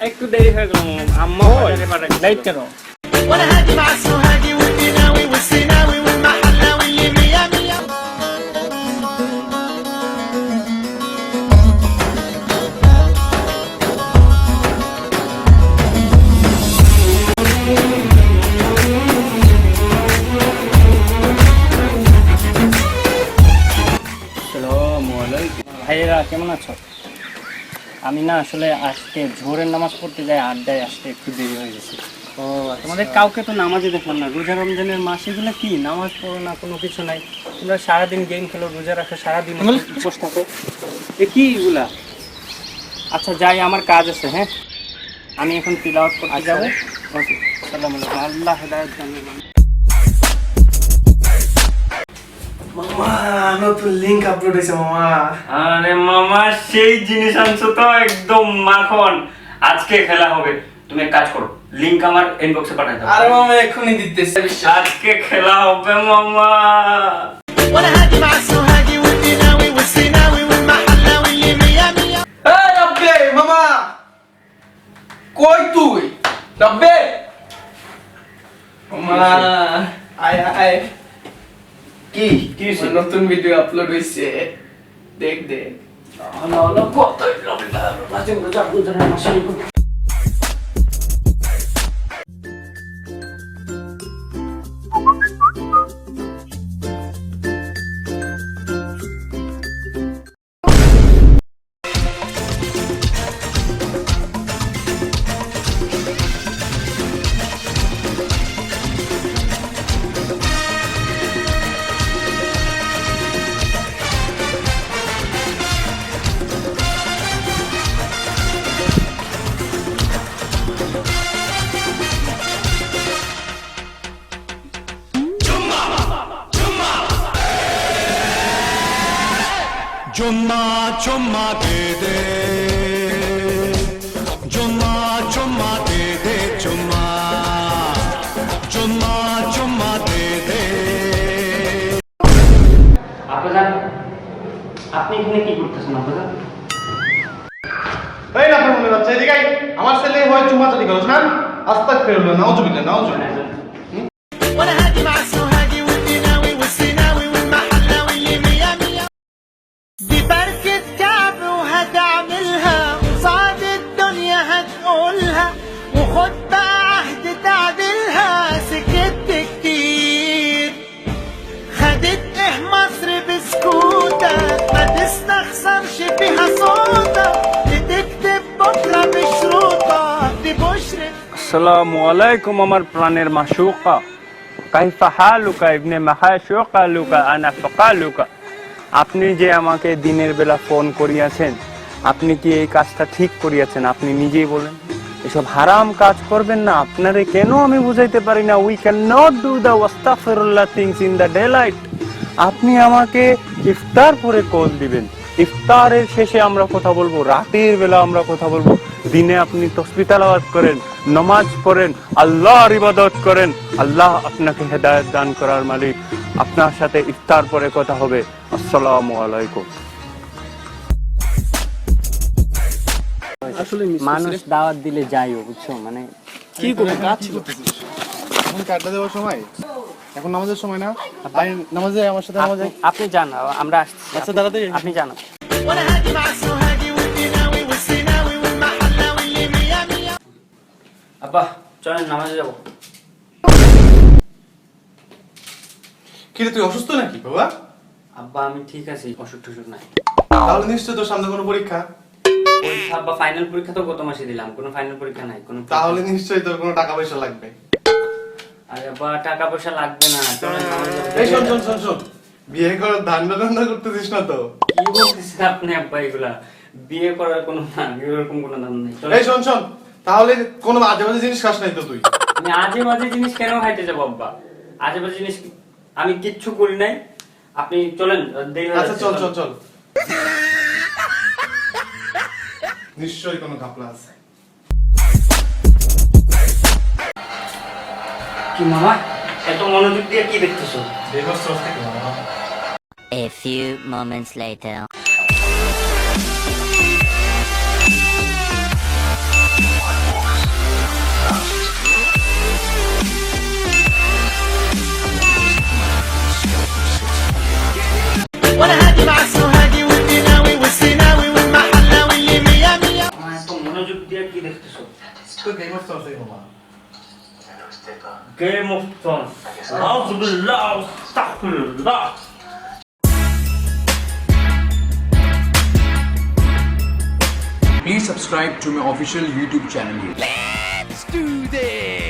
একটু দেরি হয়ে গেল আম্মা লাইট কেন وانا هادي مع السوهاجي والديناوي والسيناوي والمحلاوي اللي مية مية. ভাইয়েরা কেমন আছো? আমি না আসলে আজকে জোহরের নামাজ পড়তে যাই, আড্ডায় আসতে একটু দেরি হয়ে গেছে। ও তোমাদের কাউকে তো নামাজে দেখলাম না। রোজা রমজানের মাস এগুলো কি নামাজ পড়ো না, কোনো কিছু নাই? তোমরা সারাদিন গেম খেলো, রোজা রাখো, সারাদিন উপোস থাকো, এ কি এগুলা? আচ্ছা যাই, আমার কাজ আছে। হ্যাঁ, আমি এখন তিলাওয়াত করতে যাবো। ওকে, আসসালামু আলাইকুম। আল্লাহ হেদায়েত দান করুন। মামা নতুন লিংক আপলোড হয়েছে মামা। আরে মামা সেই জিনিস আনছো তো, একদম মাখন। আজকে খেলা হবে। তুমি এক কাজ করো, লিংক আমার ইনবক্সে পাঠিয়ে দাও। আরে মামা এখনই দিতেছি। আজকে খেলা হবে মামা। وانا هادي مع السوهاجي والديناوي والسيناوي والمحلاوي اللي مية مية. এই রব্বে মামা, কই তুই রব্বে? মামা আয় আয়। কি কি হইছে? নতুন ভিডিও আপলোড হইছে, দেখ দেখ। चुम्मा चुम्मा दे दे, चुम्मा चुम्मा दे दे, चुम्मा चुम्मा चुम्मा दे दे। আব্বাজান, আপনি এখানে কি করতেছেন আব্বাজান? এই না ফোন বাচ্চা এদিকে আয়। আমার ছেলে হয় চুমা চাটি করছ না? আস্তাগফিরুল্লাহ, নাউজুবিল্লাহ, নাউজুবিল্লাহ। وانا هادي مع السوهاجي والديناوي والسيناوي والمحلاوي اللي مية مية. دي بركة كعب وهتعملها قصاد الدنيا هتقولها، وخد بقى عهد تعدلها. سكت كتير خدت ايه مصر بسكوتك، ما تستخسرش فيها صوتك، بتكتب بكرة بشروطك. دي بشرة আসসালামু আলাইকুম আমার প্রাণের মাশুকা, কাইফা হালুকা ইবনে মাহাশুকা লুকা আনা ফাকালুকা। আপনি যে আমাকে দিনের বেলা ফোন করিয়াছেন, আপনি কি এই কাজটা ঠিক করিয়াছেন? আপনি নিজেই বলেন, এসব হারাম কাজ করবেন না। আপনারে কেন আমি বুঝাইতে পারি না? We can not do the ওয়াস্তাগফিরুল্লাহ things in the daylight. আপনি আমাকে ইফতার পরে কল দিবেন, ইফতারের শেষে আমরা কথা বলবো, রাতের বেলা আমরা কথা বলবো। দিনে আপনি তাসবিহ তেলাওয়াত করেন, নামাজ পড়েন, আল্লাহর ইবাদত করেন। আল্লাহ আপনাকে হেদায়েত দান করার মালিক। আপনার সাথে ইফতার পরে কথা হবে। আসসালামু আলাইকুম। আসলে মানুষ দাওয়াত দিলে যাইও, বুঝছো? মানে কি করে কাজ করতেছিস? এখন কাটটা দেওয়ার সময়, এখন নামাজের সময় না? ভাই নামাজে আমার সাথে নামাজে। আপনি জান, আমরা আসছি। আচ্ছা দাঁড়াতে আপনি জানো। وانا هادي مع السوهاجي والديناوي والسيناوي والمحلاوي اللي مية مية. আব্বা চলেন নামাজে যাব। কি রে, তুই অসুস্থ নাকি বাবা? আব্বা আমি ঠিক আছি, অসুখ টসুখ নাই। তাহলে নিশ্চয় তোর সামনে কোনো পরীক্ষা। আব্বা ফাইনাল পরীক্ষা তো গত মাসে দিলাম, কোনো ফাইনাল পরীক্ষা নাই। কোনো তাহলে নিশ্চয়ই তোর কোনো টাকা পয়সা লাগবে। আরে আব্বা টাকা পয়সা লাগবে না, চলেন নামাজে যাব। এই শোন শোন শোন শোন, বিয়ে করার ধান্দা ধান্দা করতেছিস না তো? কি বলতেছেন আপনি আব্বা? এগুলা বিয়ে করার কোনো না, এরকম কোনো দাম নাই। এই শোন শোন, তাহলে কোনো আজে বাজে জিনিস খাস নাই তো তুই? আমি আজে বাজে জিনিস কেন খাইতে যাবো আব্বা? আজে বাজে জিনিস আমি কিচ্ছু করি নাই। আপনি চলেন, দেরি হয়ে আচ্ছা যাচ্ছে। চল চল চল। নিশ্চয়ই কোনো ঘাপলা আছে। কি মামা এত মনোযোগ দিয়ে কি দেখতেছো? A few moments later. وانا هادي مع السوهاجي والدناوي والسيناوي والمحلاوي اللي مية مية. মামা এত মনোযোগ দিয়ে কি দেখতেছো? Game of Thrones. أعوذ بالله واستغفر الله. Please subscribe to my official YouTube channel. Let's do this.